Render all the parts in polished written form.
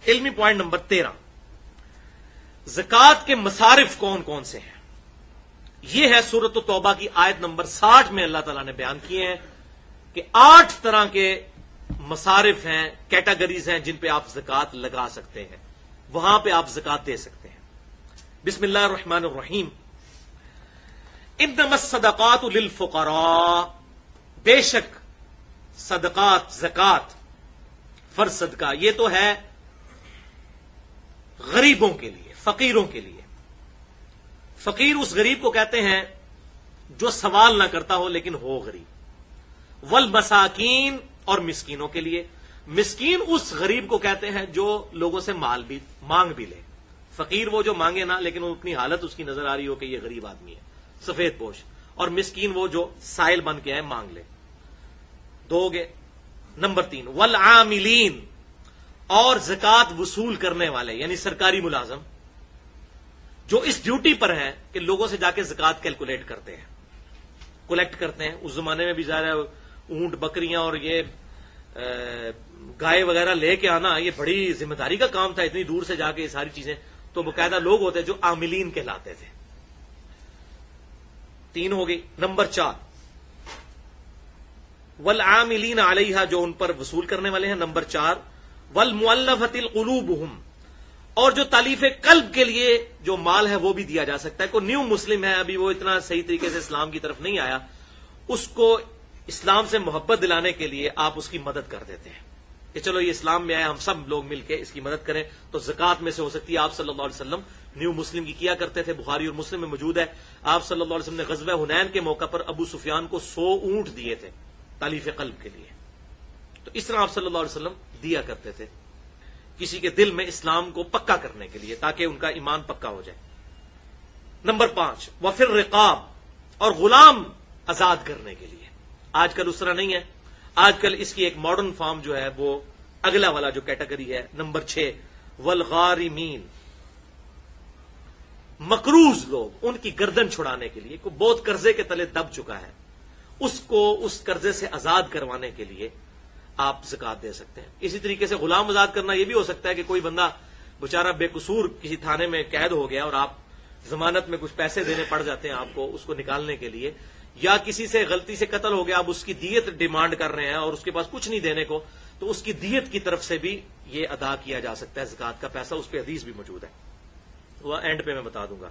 علمی point number 13، زکات کے مصارف کون کون سے ہیں؟ یہ ہے سورۃ التوبہ کی آیت نمبر 60 میں اللہ تعالیٰ نے بیان کیے ہیں کہ 8 طرح کے مصارف ہیں، کیٹیگریز ہیں جن پہ آپ زکات لگا سکتے ہیں، وہاں پہ آپ زکات دے سکتے ہیں۔ بسم اللہ الرحمن الرحیم، انما الصدقات للفقراء، بے شک صدقات، زکات، فرض صدقہ یہ تو ہے غریبوں کے لیے، فقیروں کے لیے۔ فقیر اس غریب کو کہتے ہیں جو سوال نہ کرتا ہو لیکن ہو غریب۔ والمساکین، اور مسکینوں کے لیے۔ مسکین اس غریب کو کہتے ہیں جو لوگوں سے مال بھی مانگ بھی لے۔ فقیر وہ جو مانگے نہ لیکن اپنی حالت اس کی نظر آ رہی ہو کہ یہ غریب آدمی ہے، سفید پوش۔ اور مسکین وہ جو سائل بن کے آئے مانگ لے، دو گے۔ نمبر 3، والعاملین، اور زکات وصول کرنے والے یعنی سرکاری ملازم جو اس ڈیوٹی پر ہیں کہ لوگوں سے جا کے زکات کیلکولیٹ کرتے ہیں، کلیکٹ کرتے ہیں۔ اس زمانے میں بھی ظاہر ہے اونٹ، بکریاں اور یہ گائے وغیرہ لے کے آنا یہ بڑی ذمہ داری کا کام تھا، اتنی دور سے جا کے یہ ساری چیزیں، تو باقاعدہ لوگ ہوتے جو عاملین کہلاتے تھے۔ 3 ہو گئی۔ نمبر 4، والعاملین علیہا، جو ان پر وصول کرنے والے ہیں۔ نمبر 4، والمؤلفۃ القلوبہم، اور جو تالیف قلب کے لیے جو مال ہے وہ بھی دیا جا سکتا ہے۔ کوئی نیو مسلم ہے، ابھی وہ اتنا صحیح طریقے سے اسلام کی طرف نہیں آیا، اس کو اسلام سے محبت دلانے کے لیے آپ اس کی مدد کر دیتے ہیں کہ چلو یہ اسلام میں آیا، ہم سب لوگ مل کے اس کی مدد کریں، تو زکات میں سے ہو سکتی ہے۔ آپ صلی اللہ علیہ وسلم نیو مسلم کی کیا کرتے تھے، بخاری اور مسلم میں موجود ہے۔ آپ صلی اللہ علیہ وسلم نے غزوہ حنین کے موقع پر ابو سفیان کو 100 اونٹ دیے تھے تالیف قلب کے لیے۔ تو اس طرح آپ صلی اللہ علیہ وسلم دیا کرتے تھے کسی کے دل میں اسلام کو پکا کرنے کے لیے، تاکہ ان کا ایمان پکا ہو جائے۔ نمبر 5، وفی الرقاب، اور غلام آزاد کرنے کے لیے۔ آج کل اس طرح نہیں ہے، آج کل اس کی ایک ماڈرن فارم جو ہے وہ اگلا والا جو کیٹیگری ہے۔ نمبر 6، والغارمین، مقروض لوگ، ان کی گردن چھڑانے کے لیے، کوئی بہت قرضے کے تلے دب چکا ہے، اس کو اس قرضے سے آزاد کروانے کے لیے آپ زکات دے سکتے ہیں۔ اسی طریقے سے غلام آزاد کرنا یہ بھی ہو سکتا ہے کہ کوئی بندہ بیچارہ بے قصور کسی تھانے میں قید ہو گیا اور آپ ضمانت میں کچھ پیسے دینے پڑ جاتے ہیں آپ کو اس کو نکالنے کے لیے، یا کسی سے غلطی سے قتل ہو گیا، آپ اس کی دیت ڈیمانڈ کر رہے ہیں اور اس کے پاس کچھ نہیں دینے کو، تو اس کی دیت کی طرف سے بھی یہ ادا کیا جا سکتا ہے زکات کا پیسہ۔ اس پہ حدیث بھی موجود ہے، وہ اینڈ پہ میں بتا دوں گا۔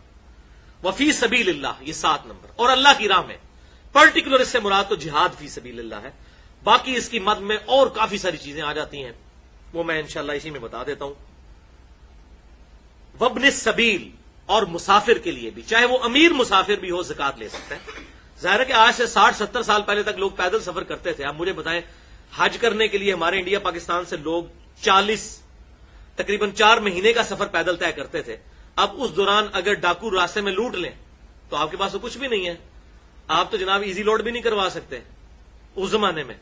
وفی سبیل اللہ، یہ 7 نمبر، اور اللہ کی راہ میں، پرٹیکولر اس سے مراد تو جہاد فی سبیل اللہ ہے، باقی اس کی مد میں اور کافی ساری چیزیں آ جاتی ہیں، وہ میں انشاءاللہ اسی میں بتا دیتا ہوں۔ وابن السبیل، اور مسافر کے لیے بھی، چاہے وہ امیر مسافر بھی ہو زکات لے سکتا ہے۔ ظاہر ہے کہ آج سے 60-70 سال پہلے تک لوگ پیدل سفر کرتے تھے۔ آپ مجھے بتائیں، حج کرنے کے لیے ہمارے انڈیا پاکستان سے لوگ تقریباً 4 مہینے کا سفر پیدل طے کرتے تھے۔ اب اس دوران اگر ڈاکو راستے میں لوٹ لیں تو آپ کے پاس تو کچھ بھی نہیں ہے، آپ تو جناب ایزی لوڈ بھی نہیں کروا سکتے اس زمانے میں۔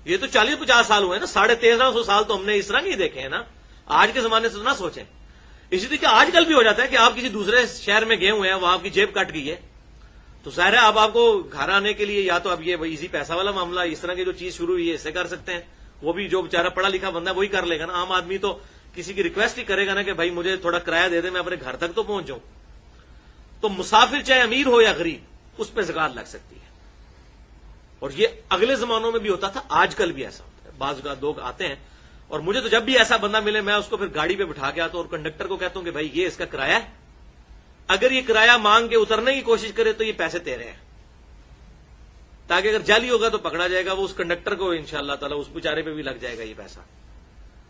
یہ تو 40-50 سال ہوئے نا، 1350 سال تو ہم نے اس طرح نہیں دیکھے ہیں نا، آج کے زمانے سے نہ سوچیں۔ اسی طریقے آج کل بھی ہو جاتا ہے کہ آپ کسی دوسرے شہر میں گئے ہوئے ہیں، وہاں آپ کی جیب کٹ گئی ہے، تو ظاہر ہے اب آپ کو گھر آنے کے لیے یا تو اب یہ ایزی پیسہ والا معاملہ، اس طرح کی جو چیز شروع ہوئی ہے اس سے کر سکتے ہیں، وہ بھی جو بیچارہ پڑھا لکھا بندہ وہی کر لے گا نا۔ عام آدمی تو کسی کی ریکویسٹ ہی کرے گا نا کہ بھائی مجھے تھوڑا کرایہ دے دے، میں اپنے گھر تک تو پہنچ جاؤں۔ تو مسافر چاہے امیر ہو یا غریب، اس پہ زکات لگ سکتی ہے، اور یہ اگلے زمانوں میں بھی ہوتا تھا، آج کل بھی ایسا ہوتا ہے۔ بعض اوقات لوگ آتے ہیں اور مجھے تو جب بھی ایسا بندہ ملے میں اس کو پھر گاڑی پہ بٹھا کے آتا ہوں اور کنڈکٹر کو کہتا ہوں کہ بھائی یہ اس کا کرایہ ہے، اگر یہ کرایہ مانگ کے اترنے کی کوشش کرے تو یہ پیسے تیرے ہیں، تاکہ اگر جعلی ہوگا تو پکڑا جائے گا، وہ اس کنڈکٹر کو انشاءاللہ تعالی اس بیچارے پہ بھی لگ جائے گا یہ پیسہ۔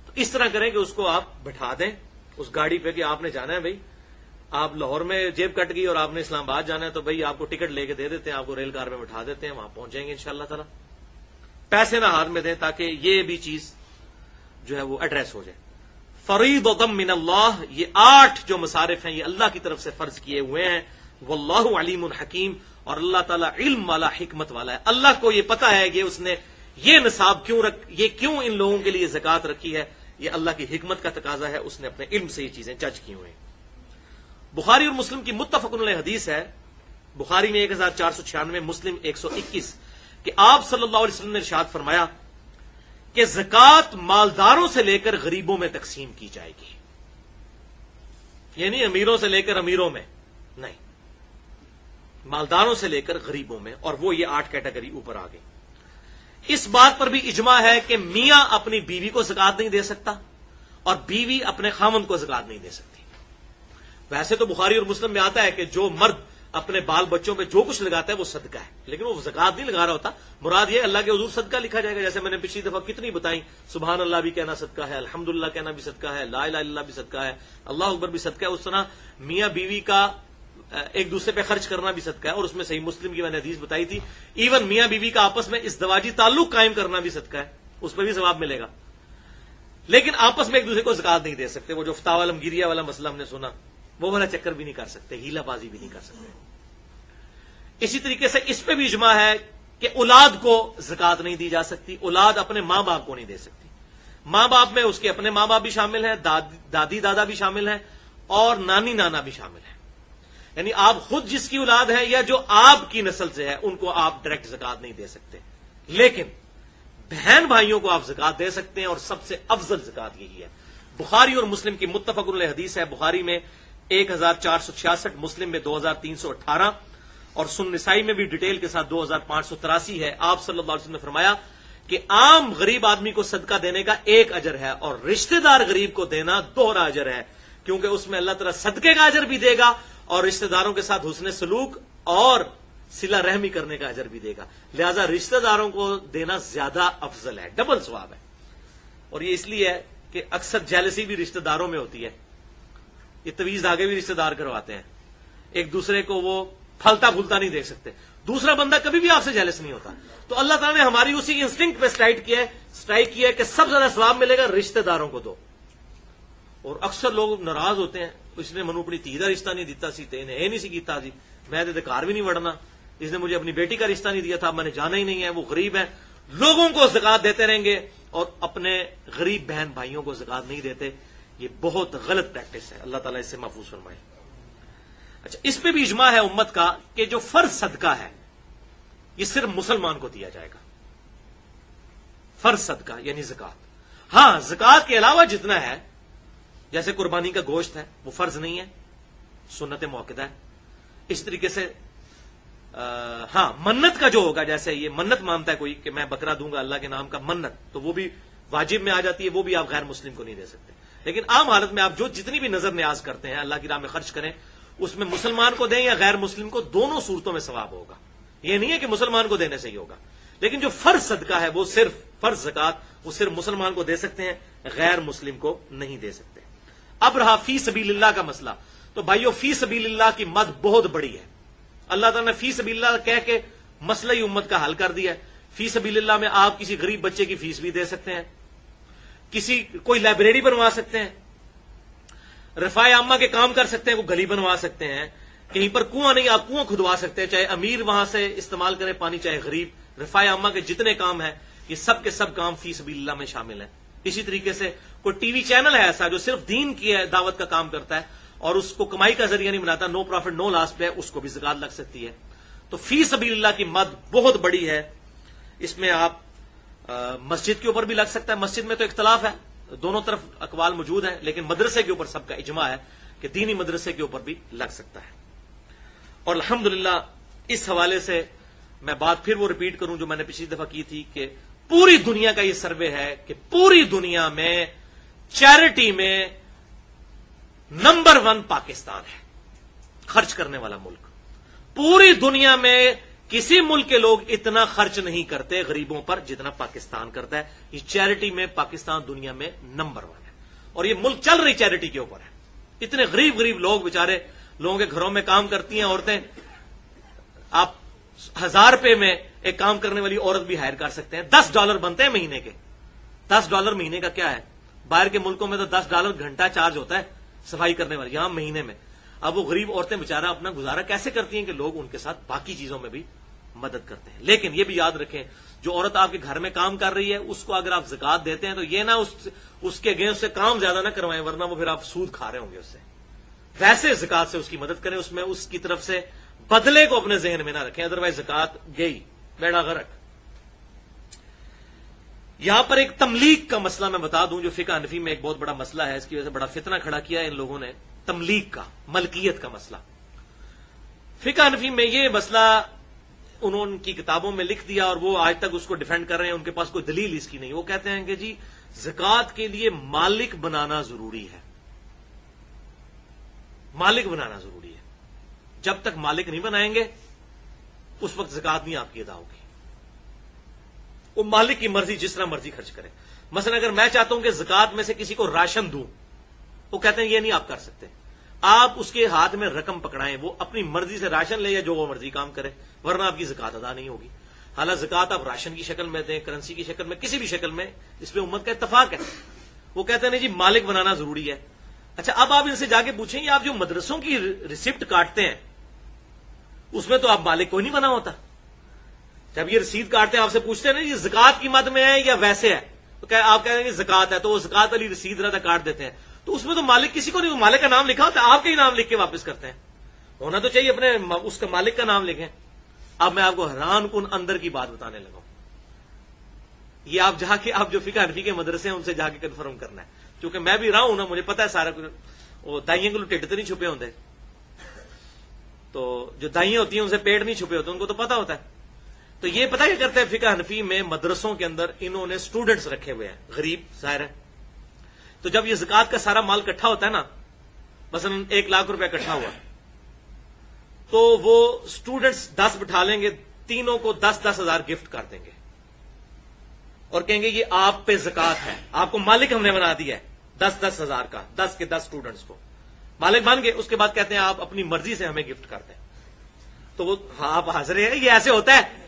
تو اس طرح کریں کہ اس کو آپ بٹھا دیں اس گاڑی پہ کہ آپ نے جانا ہے، بھائی آپ لاہور میں جیب کٹ گئی اور آپ نے اسلام آباد جانا ہے، تو بھائی آپ کو ٹکٹ لے کے دے دیتے ہیں، آپ کو ریل کار میں بٹھا دیتے ہیں، وہاں پہنچ جائیں گے انشاءاللہ تعالی۔ پیسے نہ ہاتھ میں دیں تاکہ یہ بھی چیز جو ہے وہ ایڈریس ہو جائے۔ فریضۃ من اللہ، یہ 8 جو مصارف ہیں یہ اللہ کی طرف سے فرض کیے ہوئے ہیں۔ واللہ علیم حکیم، اور اللہ تعالیٰ علم والا، حکمت والا ہے۔ اللہ کو یہ پتا ہے کہ اس نے یہ نصاب کیوں ان لوگوں کے لیے زکات رکھی ہے، یہ اللہ کی حکمت کا تقاضا ہے، اس نے اپنے علم سے یہ چیزیں جج کی ہوئی ہیں۔ بخاری اور مسلم کی متفق علیہ حدیث ہے، بخاری میں 1496، مسلم 121، کہ آپ صلی اللہ علیہ وسلم نے ارشاد فرمایا کہ زکات مالداروں سے لے کر غریبوں میں تقسیم کی جائے گی، یعنی امیروں سے لے کر امیروں میں نہیں، مالداروں سے لے کر غریبوں میں، اور وہ یہ 8 کیٹیگری اوپر آ گئی۔ اس بات پر بھی اجماع ہے کہ میاں اپنی بیوی کو زکات نہیں دے سکتا اور بیوی اپنے خاوند کو زکات نہیں دے سکتی۔ ویسے تو بخاری اور مسلم میں آتا ہے کہ جو مرد اپنے بال بچوں پہ جو کچھ لگاتا ہے وہ صدقہ ہے، لیکن وہ زکات نہیں لگا رہا ہوتا، مراد یہ اللہ کے حضور صدقہ لکھا جائے گا، جیسے میں نے پچھلی دفعہ کتنی بتائیں، سبحان اللہ بھی کہنا صدقہ ہے، الحمدللہ کہنا بھی صدقہ ہے، لا الہ الا اللہ بھی صدقہ ہے، اللہ اکبر بھی صدقہ ہے۔ اس طرح میاں بیوی کا ایک دوسرے پہ خرچ کرنا بھی صدقہ ہے، اور اس میں صحیح مسلم کی میں نے حدیث بتائی تھی، ایون میاں بیوی کا آپس میں ازدواجی تعلق قائم کرنا بھی صدقہ ہے، اس پہ بھی ثواب ملے گا، لیکن آپس میں ایک دوسرے کو زکات نہیں دے سکتے۔ وہ جو فتاوی عالمگیریہ والا مسئلہ ہم نے سنا، وہ والا چکر بھی نہیں کر سکتے، ہیلا بازی بھی نہیں کر سکتے۔ اسی طریقے سے اس پہ بھی اجماع ہے کہ اولاد کو زکات نہیں دی جا سکتی، اولاد اپنے ماں باپ کو نہیں دے سکتی۔ ماں باپ میں اس کے اپنے ماں باپ بھی شامل ہیں، دادی دادا بھی شامل ہیں، اور نانی نانا بھی شامل ہیں، یعنی آپ خود جس کی اولاد ہے یا جو آپ کی نسل سے ہے ان کو آپ ڈائریکٹ زکات نہیں دے سکتے، لیکن بہن بھائیوں کو آپ زکات دے سکتے ہیں، اور سب سے افضل زکات یہی ہے۔ بخاری اور مسلم کی متفق علیہ حدیث ہے، بخاری میں 1466، مسلم میں 2318، اور سنن نسائی میں بھی ڈیٹیل کے ساتھ 2583 ہے۔ آپ صلی اللہ علیہ وسلم نے فرمایا کہ عام غریب آدمی کو صدقہ دینے کا 1 اجر ہے، اور رشتہ دار غریب کو دینا 2 اجر ہے، کیونکہ اس میں اللہ تعالیٰ صدقے کا اجر بھی دے گا اور رشتہ داروں کے ساتھ حسن سلوک اور صلہ رحمی کرنے کا اجر بھی دے گا، لہذا رشتہ داروں کو دینا زیادہ افضل ہے، ڈبل ثواب ہے۔ اور یہ اس لیے ہے کہ اکثر جیلسی بھی رشتہ داروں میں ہوتی ہے، یہ تویز دھاگے بھی رشتہ دار کرواتے ہیں، ایک دوسرے کو وہ پھلتا پھولتا نہیں دیکھ سکتے، دوسرا بندہ کبھی بھی آپ سے جیلس نہیں ہوتا۔ تو اللہ تعالیٰ نے ہماری اسی انسٹنکٹ پہ اسٹرائک کیا ہے کہ سب سے زیادہ ثواب ملے گا رشتہ داروں کو دو، اور اکثر لوگ ناراض ہوتے ہیں، اس نے منو اپنی دھی کا رشتہ نہیں دیتا سی، تے نہیں سی کیتا جی، میں تے گھر بھی نہیں وڑنا، اس نے مجھے اپنی بیٹی کا رشتہ نہیں دیا تھا، میں نے جانا ہی نہیں ہے، وہ غریب ہے۔ لوگوں کو زکات دیتے رہیں گے اور اپنے غریب بہن بھائیوں کو زکات نہیں دیتے، یہ بہت غلط پریکٹس ہے، اللہ تعالیٰ اس سے محفوظ فرمائے۔ اچھا، اس پہ بھی اجماع ہے امت کا کہ جو فرض صدقہ ہے یہ صرف مسلمان کو دیا جائے گا، فرض صدقہ یعنی زکات۔ ہاں، زکات کے علاوہ جتنا ہے، جیسے قربانی کا گوشت ہے وہ فرض نہیں ہے، سنت موقدہ ہے۔ اس طریقے سے ہاں، منت کا جو ہوگا، جیسے یہ منت مانتا ہے کوئی کہ میں بکرا دوں گا اللہ کے نام کا، منت تو وہ بھی واجب میں آ جاتی ہے، وہ بھی آپ غیر مسلم کو نہیں دے سکتے، لیکن عام حالت میں آپ جو جتنی بھی نظر نیاز کرتے ہیں اللہ کی راہ میں خرچ کریں، اس میں مسلمان کو دیں یا غیر مسلم کو، دونوں صورتوں میں ثواب ہوگا۔ یہ نہیں ہے کہ مسلمان کو دینے سے ہی ہوگا، لیکن جو فرض صدقہ ہے وہ صرف فرض زکات وہ صرف مسلمان کو دے سکتے ہیں، غیر مسلم کو نہیں دے سکتے۔ اب رہا فی سبیل اللہ کا مسئلہ، تو بھائیو فی سبیل اللہ کی مد بہت بڑی ہے، اللہ تعالیٰ نے فی سبیل اللہ کہہ کے مسئلہ ہی امت کا حل کر دیا ہے۔ فی سبیل اللہ میں آپ کسی غریب بچے کی فیس بھی دے سکتے ہیں، کوئی لائبریری بنوا سکتے ہیں، رفاع عامہ کے کام کر سکتے ہیں، کوئی گلی بنوا سکتے ہیں، کہیں پر کنواں نہیں آپ کنواں کھدوا سکتے ہیں، چاہے امیر وہاں سے استعمال کرے پانی چاہے غریب، رفاع عامہ کے جتنے کام ہیں یہ سب کے سب کام فی سبیل اللہ میں شامل ہیں۔ اسی طریقے سے کوئی ٹی وی چینل ہے ایسا جو صرف دین کی دعوت کا کام کرتا ہے اور اس کو کمائی کا ذریعہ نہیں بناتا، نو پروفٹ نو لاس پہ، اس کو بھی زکات لگ سکتی ہے۔ تو فی سبیل اللہ کی مد بہت بڑی ہے، اس میں آپ مسجد کے اوپر بھی لگ سکتا ہے، مسجد میں تو اختلاف ہے، دونوں طرف اقوال موجود ہیں، لیکن مدرسے کے اوپر سب کا اجماع ہے کہ دینی مدرسے کے اوپر بھی لگ سکتا ہے۔ اور الحمدللہ اس حوالے سے میں بات پھر وہ ریپیٹ کروں جو میں نے پچھلی دفعہ کی تھی کہ پوری دنیا کا یہ سروے ہے کہ پوری دنیا میں چیریٹی میں نمبر 1 پاکستان ہے، خرچ کرنے والا ملک۔ پوری دنیا میں کسی ملک کے لوگ اتنا خرچ نہیں کرتے غریبوں پر جتنا پاکستان کرتا ہے، یہ چیریٹی میں پاکستان دنیا میں نمبر 1 ہے، اور یہ ملک چل رہی چیریٹی کے اوپر ہے۔ اتنے غریب لوگ بیچارے لوگوں کے گھروں میں کام کرتی ہیں عورتیں، آپ 1000 روپے میں ایک کام کرنے والی عورت بھی ہائر کر سکتے ہیں، $10 بنتے ہیں مہینے کے۔ $10 مہینے کا کیا ہے؟ باہر کے ملکوں میں تو $10 گھنٹہ چارج ہوتا ہے صفائی کرنے والی، یہاں مہینے میں۔ اب وہ غریب عورتیں بیچارہ اپنا گزارا کیسے کرتی ہیں کہ لوگ ان کے ساتھ باقی چیزوں میں بھی مدد کرتے ہیں۔ لیکن یہ بھی یاد رکھیں، جو عورت آپ کے گھر میں کام کر رہی ہے اس کو اگر آپ زکات دیتے ہیں تو یہ نہ اس کے اگینسٹ سے کام زیادہ نہ کروائیں، ورنہ وہ پھر آپ سود کھا رہے ہوں گے اس سے۔ ویسے زکات سے اس کی مدد کریں، اس میں اس کی طرف سے بدلے کو اپنے ذہن میں نہ رکھیں، ادروائز زکات گئی بیڑا غرق۔ یہاں پر ایک تملیغ کا مسئلہ میں بتا دوں جو فقہ حنفی میں ایک بہت بڑا مسئلہ ہے، اس کی وجہ سے بڑا فتنہ کھڑا کیا ہے ان لوگوں نے، تملیغ کا، ملکیت کا مسئلہ۔ فقہ حنفی میں یہ مسئلہ انہوں کی کتابوں میں لکھ دیا اور وہ آج تک اس کو ڈیفینڈ کر رہے ہیں، ان کے پاس کوئی دلیل اس کی نہیں۔ وہ کہتے ہیں کہ جی زکوٰۃ کے لیے مالک بنانا ضروری ہے، مالک بنانا ضروری ہے، جب تک مالک نہیں بنائیں گے اس وقت زکوٰۃ نہیں آپ کی ادا ہوگی۔ وہ مالک کی مرضی، جس طرح مرضی خرچ کرے۔ مثلا اگر میں چاہتا ہوں کہ زکوٰۃ میں سے کسی کو راشن دوں، وہ کہتے ہیں یہ نہیں آپ کر سکتے، آپ اس کے ہاتھ میں رقم پکڑائیں، وہ اپنی مرضی سے راشن لے یا جو وہ مرضی کام کرے، ورنہ آپ کی زکوٰۃ ادا نہیں ہوگی۔ حالانکہ زکوٰۃ آپ راشن کی شکل میں دیں، کرنسی کی شکل میں، کسی بھی شکل میں، اس پہ امت کا اتفاق ہے۔ وہ کہتے ہیں نہیں جی مالک بنانا ضروری ہے۔ اچھا اب آپ ان سے جا کے پوچھیں آپ جو مدرسوں کی ریسپٹ کاٹتے ہیں اس میں تو آپ مالک کوئی نہیں بنا ہوتا۔ جب یہ رسید کاٹتے ہیں آپ سے پوچھتے ہیں نا یہ زکوٰۃ کی مد میں ہے یا ویسے ہے، تو آپ کہہ رہے ہیں کہ زکوٰۃ ہے، تو وہ زکوٰۃ والی رسید رہتا کاٹ دیتے ہیں، تو اس میں تو مالک کسی کو نہیں، مالک کا نام لکھا ہوتا ہے، آپ کا ہی نام لکھ کے واپس کرتے ہیں۔ ہونا تو چاہیے اپنے اس کا مالک کا نام لکھیں۔ اب میں آپ کو حیران کن اندر کی بات بتانے لگا ہوں، یہ آپ جا کے آپ جو فقہ حنفی کے مدرسے ہیں ان سے جا کے کنفرم کرنا ہے، کیونکہ میں بھی رہا ہوں نا، مجھے پتا ہے سارا کچھ۔ وہ دائیں کو ٹھڈ تو نہیں چھپے ہوتے، تو جو دائیں ہوتی ہیں ان سے پیٹ نہیں چھپے ہوتے، ان کو تو پتا ہوتا ہے۔ تو یہ پتا کیا کرتے ہیں فقہ حنفی میں مدرسوں کے اندر انہوں نے اسٹوڈنٹس رکھے ہوئے ہیں، غریب ظاہر ہے، تو جب یہ زکوٰۃ کا سارا مال اکٹھا ہوتا ہے نا، مثلا 1 لاکھ روپے اکٹھا ہوا، تو وہ اسٹوڈنٹس 10 بٹھا لیں گے، تینوں کو 10-10 ہزار گفٹ کر دیں گے اور کہیں گے یہ آپ پہ زکوٰۃ ہے، آپ کو مالک ہم نے بنا دیا ہے 10-10 ہزار کا، 10 کے 10 اسٹوڈنٹس کو مالک بن گئے۔ اس کے بعد کہتے ہیں آپ اپنی مرضی سے ہمیں گفٹ کر دیں، تو وہ آپ حاضر ہیں، یہ ایسے ہوتا ہے۔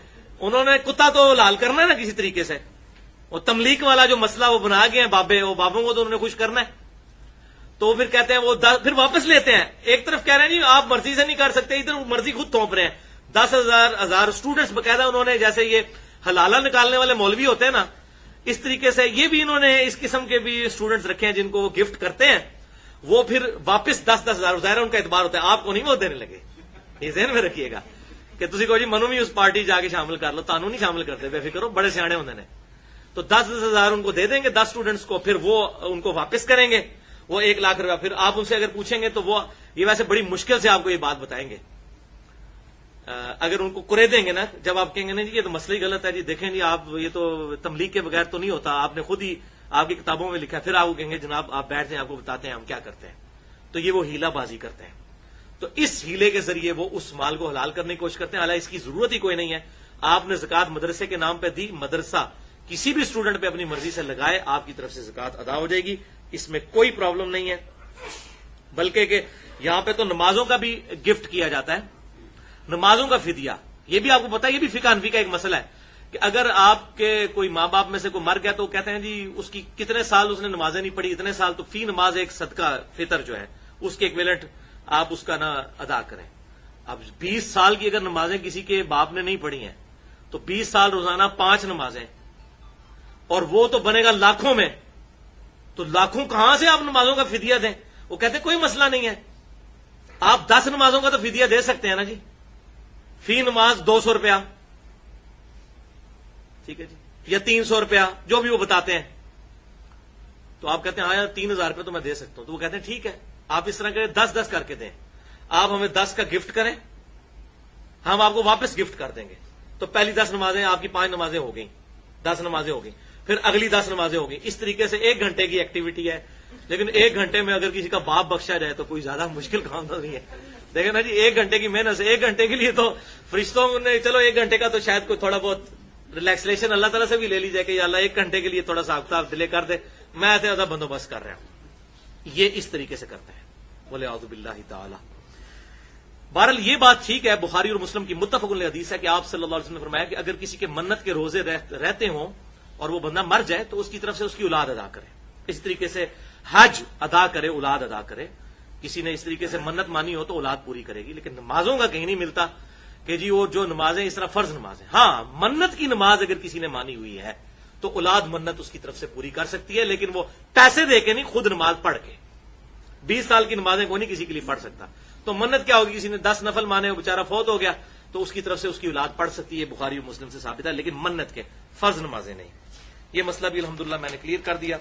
انہوں نے کتا تو لال کرنا ہے نا کسی طریقے سے، وہ تملیغ والا جو مسئلہ وہ بنا گئے ہیں بابے، وہ بابوں کو تو انہوں نے خوش کرنا ہے، تو پھر کہتے ہیں وہ پھر واپس لیتے ہیں۔ ایک طرف کہہ رہے ہیں جی آپ مرضی سے نہیں کر سکتے، ادھر مرضی خود تھوپ رہے ہیں۔ 10,000 اسٹوڈنٹس باقاعدہ انہوں نے، جیسے یہ حلالہ نکالنے والے مولوی ہوتے ہیں نا، اس طریقے سے یہ بھی انہوں نے اس قسم کے بھی اسٹوڈنٹس رکھے ہیں جن کو وہ گفٹ کرتے ہیں، وہ پھر واپس 10-10 ہزار، ظاہر ان کا اعتبار ہوتا ہے، آپ کو نہیں وہ دینے لگے، یہ ذہن میں رکھیے گا کہ تسی کو جی منو بھی اس پارٹی جا کے شامل کر لو، تانوں نہیں شامل کرتے، بے فکر ہو، بڑے سیانے ہوندے نے۔ تو 10-10 ہزار ان کو دے دیں گے 10 اسٹوڈنٹس کو، پھر وہ ان کو واپس کریں گے وہ 1 لاکھ روپیہ۔ پھر آپ ان سے اگر پوچھیں گے تو وہ یہ ویسے بڑی مشکل سے آپ کو یہ بات بتائیں گے، اگر ان کو کرے دیں گے نا، جب آپ کہیں گے نا جی یہ تو مسئلہ ہی غلط ہے جی، دیکھیں جی آپ یہ تو تملیغ کے بغیر تو نہیں ہوتا، آپ نے خود ہی آپ کی کتابوں میں لکھا ہے، پھر آپ کو کہیں گے جناب آپ بیٹھ جائیں، آپ کو بتاتے ہیں ہم کیا کرتے ہیں۔ تو یہ وہ ہیلا بازی کرتے ہیں، تو اس ہیلے کے ذریعے وہ اس مال کو حلال کرنے کی کوشش کرتے ہیں، حالانکہ اس کی ضرورت ہی کوئی نہیں ہے۔ آپ نے زکوٰۃ مدرسے کے نام پہ دی، مدرسہ کسی بھی اسٹوڈنٹ پہ اپنی مرضی سے لگائے، آپ کی طرف سے زکوٰۃ ادا ہو جائے گی، اس میں کوئی پرابلم نہیں ہے۔ بلکہ کہ یہاں پہ تو نمازوں کا بھی گفٹ کیا جاتا ہے، نمازوں کا فدیہ، یہ بھی آپ کو پتا ہے، یہ بھی فقہ حنفی کا ایک مسئلہ ہے کہ اگر آپ کے کوئی ماں باپ میں سے کوئی مر گیا تو کہتے ہیں جی اس کی کتنے سال اس نے نمازیں نہیں پڑھی، اتنے سال، تو فی نماز ایک صدقہ فطر جو ہے اس کے ایکویلنٹ آپ اس کا نہ ادا کریں۔ اب 20 سال کی اگر نمازیں کسی کے باپ نے نہیں پڑھی ہیں تو 20 سال روزانہ 5 نمازیں، اور وہ تو بنے گا لاکھوں میں، تو لاکھوں کہاں سے آپ نمازوں کا فدیہ دیں؟ وہ کہتے ہیں کوئی مسئلہ نہیں ہے، آپ 10 نمازوں کا تو فدیہ دے سکتے ہیں نا جی، فی نماز 200 روپیہ، ٹھیک ہے جی، یا 300 روپیہ، جو بھی وہ بتاتے ہیں۔ تو آپ کہتے ہیں ہاں 3,000 روپے تو میں دے سکتا ہوں، تو وہ کہتے ہیں ٹھیک ہے آپ اس طرح کریں 10-10 کر کے دیں، آپ ہمیں 10 کا گفٹ کریں، ہم آپ کو واپس گفٹ کر دیں گے۔ تو پہلی 10 نمازیں آپ کی 5 نمازیں ہو گئیں، 10 نمازیں ہو گئیں، پھر اگلی 10 نمازیں ہو گئیں۔ اس طریقے سے 1 گھنٹے کی ایکٹیویٹی ہے، لیکن 1 گھنٹے میں اگر کسی کا باپ بخشا جائے تو کوئی زیادہ مشکل کام تو نہیں ہے۔ دیکھیں نا جی 1 گھنٹے کی محنت سے 1 گھنٹے کے لیے تو فرشتوں نے چلو 1 گھنٹے کا تو شاید کوئی تھوڑا بہت ریلیکسیشن اللہ تعالیٰ سے بھی لے لی جائے کہ یا اللہ 1 گھنٹے کے لیے تھوڑا سا آفتاب ڈیلے کر دے، میں ایسے زیادہ بندوبست کر رہا ہوں۔ یہ اس طریقے سے کرتے ہیں، بولے اعوذ باللہ تعالی۔ بہرحال یہ بات ٹھیک ہے، بخاری اور مسلم کی متفق علیہ حدیث ہے کہ آپ صلی اللہ علیہ وسلم نے فرمایا کہ اگر کسی کے منت کے روزے رہتے ہوں اور وہ بندہ مر جائے تو اس کی طرف سے اس کی اولاد ادا کرے، اس طریقے سے حج ادا کرے، اولاد ادا کرے۔ کسی نے اس طریقے سے منت مانی ہو تو اولاد پوری کرے گی، لیکن نمازوں کا کہیں نہیں ملتا کہ جی وہ جو نمازیں اس طرح فرض نمازیں، ہاں منت کی نماز اگر کسی نے مانی ہوئی ہے تو اولاد منت اس کی طرف سے پوری کر سکتی ہے، لیکن وہ پیسے دے کے نہیں، خود نماز پڑھ کے۔ 20 سال کی نمازیں کوئی نہیں کسی کے لیے پڑھ سکتا، تو منت کیا ہوگی، کسی نے 10 نفل مانے، وہ بیچارہ فوت ہو گیا تو اس کی طرف سے اس کی اولاد پڑھ سکتی ہے، بخاری اور مسلم سے ثابت ہے، لیکن منت کے فرض نمازیں نہیں۔ یہ مسئلہ بھی الحمدللہ میں نے کلیئر کر دیا.